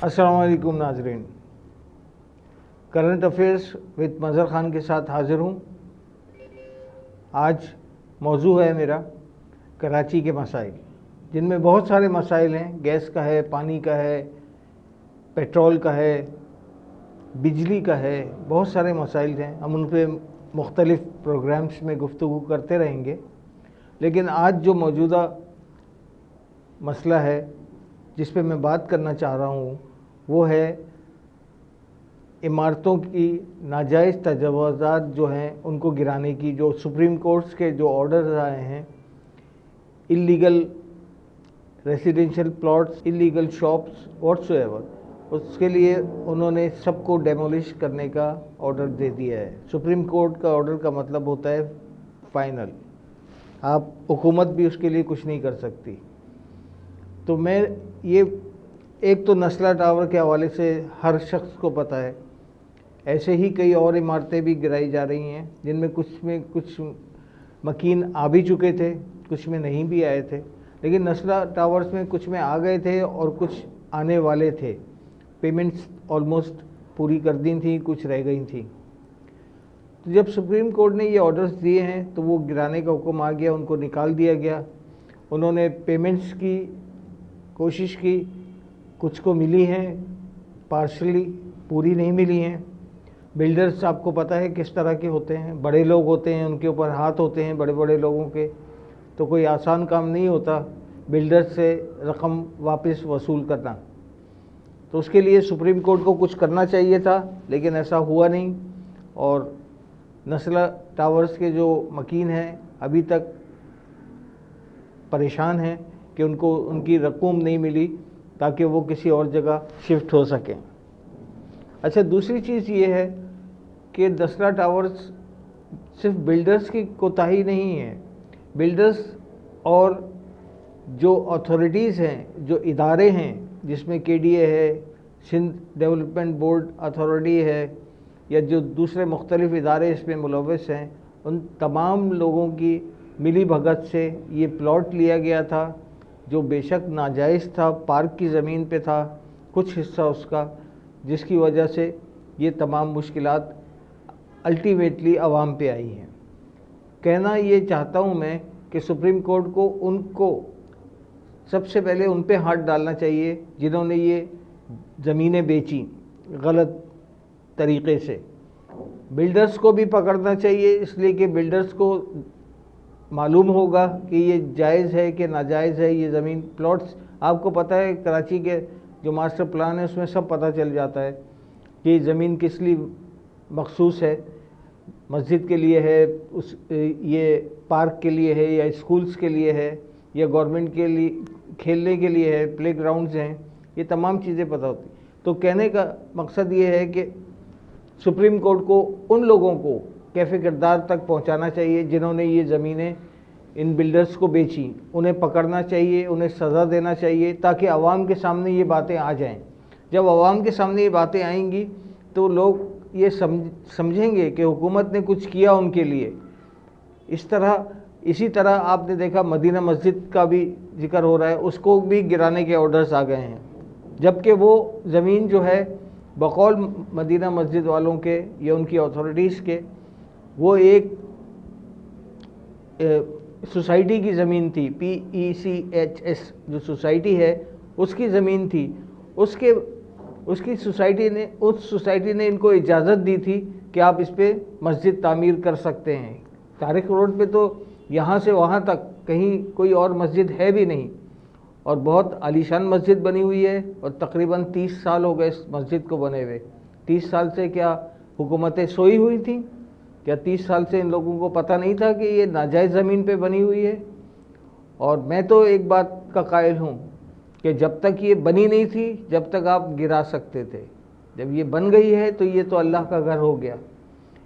अस्सलाम वालेकुम नाजरीन, current affairs with Mazhar Khan के साथ हाज़िर हूँ। आज मौजू है मेरा कराची के मसाइल, जिनमें बहुत सारे मसाइल हैं। गैस का है, पानी का है, पेट्रोल का है, बिजली का है, बहुत सारे मसाइल हैं। हम उन पर मुख्तलिफ़ प्रोग्राम्स में गुफ्तगू करते रहेंगे। लेकिन आज जो मौजूदा मसला है जिस पे मैं बात करना चाह रहा हूँ वो है इमारतों की नाजायज़ तजावुज़ात जो हैं उनको गिराने की, जो सुप्रीम कोर्ट्स के जो ऑर्डर्स आए हैं, illegal residential plots, illegal shops whatsoever, उसके लिए उन्होंने सबको डेमोलिश करने का ऑर्डर दे दिया है। सुप्रीम कोर्ट का ऑर्डर का मतलब होता है फाइनल, आप हुकूमत भी उसके लिए कुछ नहीं कर सकती। तो मैं ये एक तो नस्ला टावर के हवाले से हर शख्स को पता है, ऐसे ही कई और इमारतें भी गिराई जा रही हैं जिनमें कुछ मकीन आ भी चुके थे, कुछ में नहीं भी आए थे। लेकिन नस्ला टावर्स में कुछ में आ गए थे और कुछ आने वाले थे। पेमेंट्स ऑलमोस्ट पूरी कर दी थी, कुछ रह गई थी। तो जब सुप्रीम कोर्ट ने ये ऑर्डर्स दिए हैं तो वो गिराने का हुक्म आ गया, उनको निकाल दिया गया। उन्होंने पेमेंट्स की कोशिश की, कुछ को मिली हैं, पार्शली, पूरी नहीं मिली हैं। बिल्डर्स आपको पता है किस तरह के होते हैं, बड़े लोग होते हैं, उनके ऊपर हाथ होते हैं बड़े बड़े लोगों के। तो कोई आसान काम नहीं होता बिल्डर्स से रकम वापस वसूल करना। तो उसके लिए सुप्रीम कोर्ट को कुछ करना चाहिए था, लेकिन ऐसा हुआ नहीं। और नस्ला टावर्स के जो मकीन हैं अभी तक परेशान हैं कि उनको उनकी रकूम नहीं मिली ताकि वो किसी और जगह शिफ्ट हो सकें। अच्छा, दूसरी चीज़ ये है कि नस्ला टावर्स सिर्फ बिल्डर्स की कोताही नहीं है। बिल्डर्स और जो अथॉरिटीज़ हैं, जो इदारे हैं, जिसमें KDA है, सिंध डेवलपमेंट बोर्ड अथॉरिटी है, या जो दूसरे मुख्तलिफ़ इदारे इसमें मुलव्वस हैं, उन तमाम लोगों की मिली भगत से ये प्लॉट लिया गया था, जो बेशक नाजायज़ था, पार्क की ज़मीन पे था कुछ हिस्सा उसका, जिसकी वजह से ये तमाम मुश्किलात अल्टीमेटली आवाम पे आई हैं। कहना ये चाहता हूँ मैं कि सुप्रीम कोर्ट को उनको सबसे पहले उन पे हाथ डालना चाहिए जिन्होंने ये ज़मीनें बेची गलत तरीक़े से। बिल्डर्स को भी पकड़ना चाहिए, इसलिए कि बिल्डर्स को मालूम होगा कि ये जायज़ है कि नाजायज़ है। ये ज़मीन प्लॉट्स आपको पता है, कराची के जो मास्टर प्लान है उसमें सब पता चल जाता है कि ज़मीन किस लिए मखसूस है। मस्जिद के लिए है, ये पार्क के लिए है, या स्कूल्स के लिए है, या गवर्नमेंट के लिए खेलने के लिए है, प्ले ग्राउंड्स हैं, ये तमाम चीज़ें पता होती। तो कहने का मकसद ये है कि सुप्रीम कोर्ट को उन लोगों को कैफ़े किरदार तक पहुंचाना चाहिए जिन्होंने ये ज़मीनें इन बिल्डर्स को बेची। उन्हें पकड़ना चाहिए, उन्हें सज़ा देना चाहिए, ताकि आवाम के सामने ये बातें आ जाएं। जब आवाम के सामने ये बातें आएंगी तो लोग ये समझेंगे कि हुकूमत ने कुछ किया उनके लिए। इसी तरह आपने देखा मदीना मस्जिद का भी जिक्र हो रहा है, उसको भी गिराने के ऑर्डर्स आ गए हैं, जबकि वो ज़मीन जो है बकौल मदीना मस्जिद वालों के या उनकी अथॉरिटीज़ के, वो एक सोसाइटी की ज़मीन थी। PECHS जो सोसाइटी है उसकी ज़मीन थी। उस सोसाइटी ने इनको इजाज़त दी थी कि आप इस पर मस्जिद तामीर कर सकते हैं। तारिक रोड पे तो यहाँ से वहाँ तक कहीं कोई और मस्जिद है भी नहीं, और बहुत आलीशान मस्जिद बनी हुई है, और तकरीबन 30 साल हो गए इस मस्जिद को बने हुए। 30 साल से क्या हुकूमतें सोई हुई थी? क्या 30 साल से इन लोगों को पता नहीं था कि ये नाजायज़ ज़मीन पे बनी हुई है? और मैं तो एक बात का कायल हूँ कि जब तक ये बनी नहीं थी, जब तक आप गिरा सकते थे। जब ये बन गई है तो ये तो अल्लाह का घर हो गया,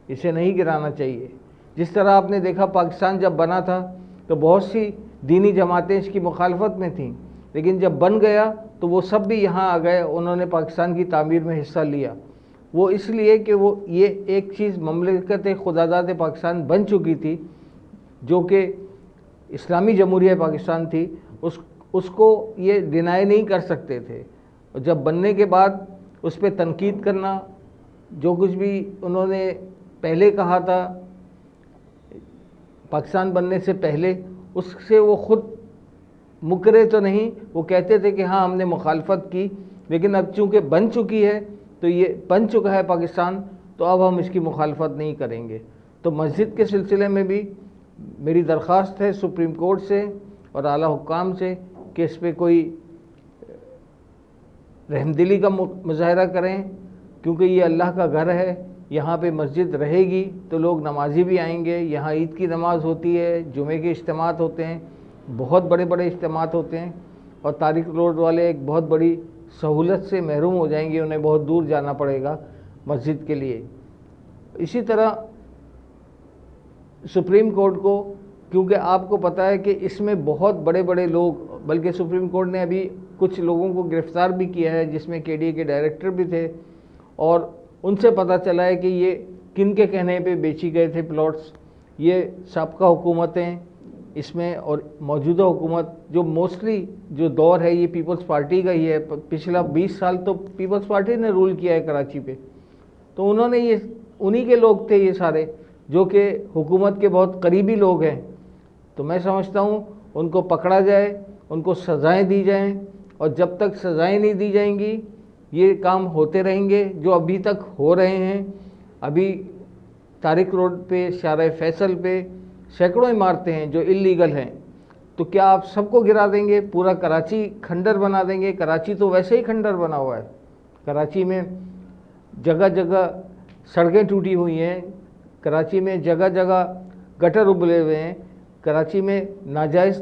इसे नहीं गिराना चाहिए। जिस तरह आपने देखा पाकिस्तान जब बना था तो बहुत सी दीनी जमातें इसकी मुखालफत में थीं, लेकिन जब बन गया तो वो सब भी यहाँ आ गए, उन्होंने पाकिस्तान की तामीर में हिस्सा लिया। वो इसलिए कि वो ये एक चीज़ ममलिकत खुदादाद पाकिस्तान बन चुकी थी, जो कि इस्लामी जमहूरिया पाकिस्तान थी, उसको ये डिनाई नहीं कर सकते थे। और जब बनने के बाद उस पर तनकीद करना, जो कुछ भी उन्होंने पहले कहा था पाकिस्तान बनने से पहले, उससे वो ख़ुद मुकरे तो नहीं, वो कहते थे कि हाँ हमने मुखालफत की, लेकिन अब चूँकि बन चुकी है, तो ये बन चुका है पाकिस्तान, तो अब हम इसकी मुखालफत नहीं करेंगे। तो मस्जिद के सिलसिले में भी मेरी दरख्वास्त है सुप्रीम कोर्ट से और आला हुक्काम से कि इस पर कोई रहमदिली का मुजाहरा करें, क्योंकि ये अल्लाह का घर है, यहाँ पे मस्जिद रहेगी तो लोग नमाजी भी आएंगे। यहाँ ईद की नमाज़ होती है, जुमे के इज्तिमात होते हैं, बहुत बड़े बड़े इज्तिमात होते हैं, और तारिक रोड वाले एक बहुत बड़ी सहूलत से महरूम हो जाएंगे, उन्हें बहुत दूर जाना पड़ेगा मस्जिद के लिए। इसी तरह सुप्रीम कोर्ट को, क्योंकि आपको पता है कि इसमें बहुत बड़े बड़े लोग, बल्कि सुप्रीम कोर्ट ने अभी कुछ लोगों को गिरफ़्तार भी किया है, जिसमें KDA के डायरेक्टर भी थे, और उनसे पता चला है कि ये किन के कहने पे बेची गए थे प्लॉट्स। ये साबका हुकूमतें इसमें, और मौजूदा हुकूमत जो मोस्टली जो दौर है ये पीपल्स पार्टी का ही है। पिछला 20 साल तो पीपल्स पार्टी ने रूल किया है कराची पे, तो उन्होंने ये, उन्हीं के लोग थे ये सारे, जो कि हुकूमत के बहुत करीबी लोग हैं। तो मैं समझता हूँ उनको पकड़ा जाए, उनको सज़ाएँ दी जाएँ, और जब तक सज़ाएँ नहीं दी जाएंगी ये काम होते रहेंगे जो अभी तक हो रहे हैं। अभी तारिक रोड पे, शारा फैसल पे सैकड़ों इमारतें हैं जो इल्लीगल हैं, तो क्या आप सबको गिरा देंगे, पूरा कराची खंडर बना देंगे? कराची तो वैसे ही खंडर बना हुआ है। कराची में जगह जगह सड़कें टूटी हुई हैं, कराची में जगह जगह गटर उबले हुए हैं, कराची में नाजायज़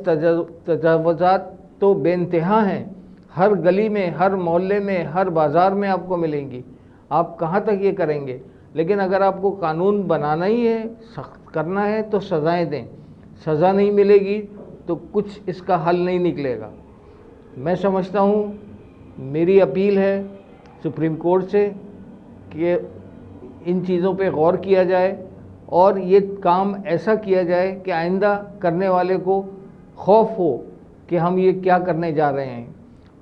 तजावुज़ात तो बेइंतहा हैं, हर गली में, हर मोहल्ले में, हर बाज़ार में आपको मिलेंगी। आप कहाँ तक ये करेंगे? लेकिन अगर आपको कानून बनाना ही है, सख्त करना है, तो सज़ाएँ दें। सज़ा नहीं मिलेगी तो कुछ इसका हल नहीं निकलेगा। मैं समझता हूँ, मेरी अपील है सुप्रीम कोर्ट से कि इन चीज़ों पे गौर किया जाए और ये काम ऐसा किया जाए कि आइंदा करने वाले को खौफ हो कि हम ये क्या करने जा रहे हैं।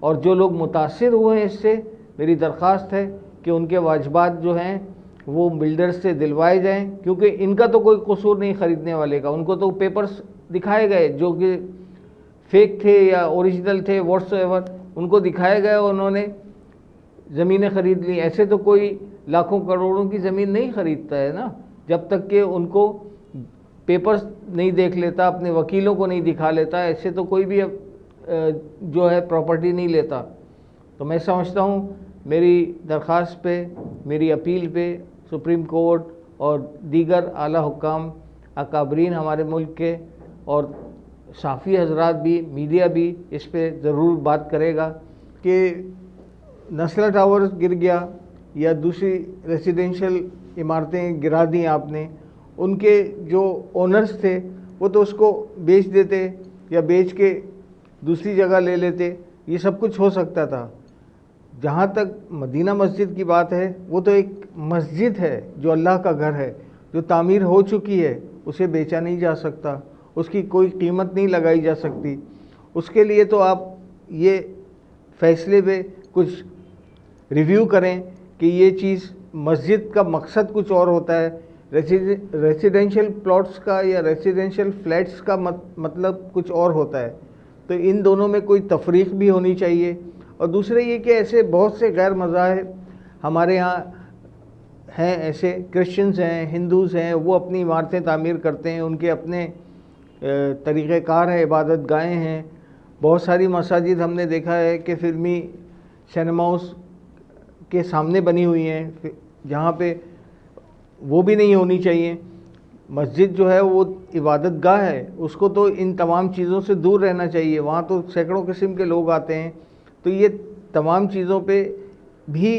और जो लोग मुतासिर हुए हैं इससे, मेरी दरख्वास्त है कि उनके वाजिबात जो हैं वो बिल्डर्स से दिलवाए जाएं, क्योंकि इनका तो कोई कसूर नहीं ख़रीदने वाले का। उनको तो पेपर्स दिखाए गए जो कि फेक थे या ओरिजिनल थे, व्हाट्सएवर, उनको दिखाए गए, उन्होंने ज़मीनें ख़रीद ली। ऐसे तो कोई लाखों करोड़ों की ज़मीन नहीं ख़रीदता है ना, जब तक कि उनको पेपर्स नहीं देख लेता, अपने वकीलों को नहीं दिखा लेता। ऐसे तो कोई भी जो है प्रॉपर्टी नहीं लेता। तो मैं समझता हूँ मेरी दरख्वास्त पे, मेरी अपील पे सुप्रीम कोर्ट और दीगर आला हुक्काम, अकाबरीन हमारे मुल्क के, और साफ़ी हजरात भी, मीडिया भी इस पे ज़रूर बात करेगा कि नस्ला टावर गिर गया या दूसरी रेसिडेंशियल इमारतें गिरा दी आपने, उनके जो ओनर्स थे वो तो उसको बेच देते या बेच के दूसरी जगह ले लेते, ये सब कुछ हो सकता था। जहाँ तक मदीना मस्जिद की बात है, वो तो एक मस्जिद है जो अल्लाह का घर है, जो तामीर हो चुकी है, उसे बेचा नहीं जा सकता, उसकी कोई कीमत नहीं लगाई जा सकती। उसके लिए तो आप ये फ़ैसले पे कुछ रिव्यू करें कि ये चीज़, मस्जिद का मकसद कुछ और होता है, रेसिडेंशियल प्लॉट्स का या रेसिडेंशियल फ्लैट्स का मतलब कुछ और होता है। तो इन दोनों में कोई तफरीक भी होनी चाहिए। और दूसरे ये कि ऐसे बहुत से गैर मज़ाहिब हमारे यहाँ हैं, ऐसे क्रिश्चियंस हैं, हिंदूज़ हैं, वो अपनी इमारतें तामीर करते हैं, उनके अपने तरीक़ेकार हैं, इबादत गाहें हैं। बहुत सारी मसाजिद हमने देखा है कि फ़िल्मी सिनेमास के सामने बनी हुई हैं, जहाँ पे वो भी नहीं होनी चाहिए। मस्जिद जो है वो इबादत गाह है, उसको तो इन तमाम चीज़ों से दूर रहना चाहिए। वहाँ तो सैकड़ों किस्म के लोग आते हैं। तो ये तमाम चीज़ों पे भी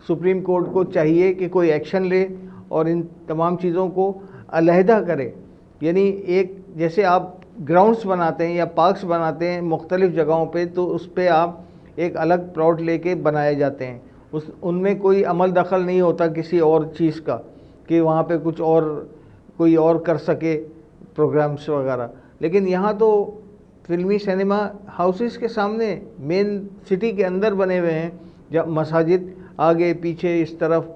सुप्रीम कोर्ट को चाहिए कि कोई एक्शन ले और इन तमाम चीज़ों को अलहदा करे। यानी एक, जैसे आप ग्राउंड्स बनाते हैं या पार्क्स बनाते हैं मुख्तलिफ़ जगहों पे, तो उस पर आप एक अलग प्लॉट लेके बनाए जाते हैं, उनमें कोई अमल दखल नहीं होता किसी और चीज़ का कि वहाँ पे कुछ और कोई और कर सके प्रोग्राम्स वगैरह। लेकिन यहाँ तो फिल्मी सिनेमा हाउसेस के सामने, मेन सिटी के अंदर बने हुए हैं, जब मसाजिद आगे पीछे इस तरफ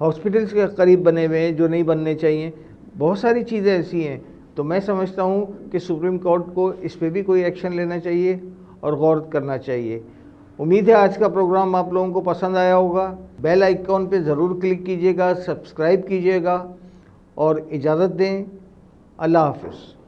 हॉस्पिटल्स के करीब बने हुए हैं जो नहीं बनने चाहिए, बहुत सारी चीज़ें ऐसी हैं। तो मैं समझता हूँ कि सुप्रीम कोर्ट को इस पे भी कोई एक्शन लेना चाहिए और गौर करना चाहिए। उम्मीद है आज का प्रोग्राम आप लोगों को पसंद आया होगा। बेल आइकॉन पे ज़रूर क्लिक कीजिएगा, सब्सक्राइब कीजिएगा और इजाज़त दें। अल्लाह हाफ़िज़।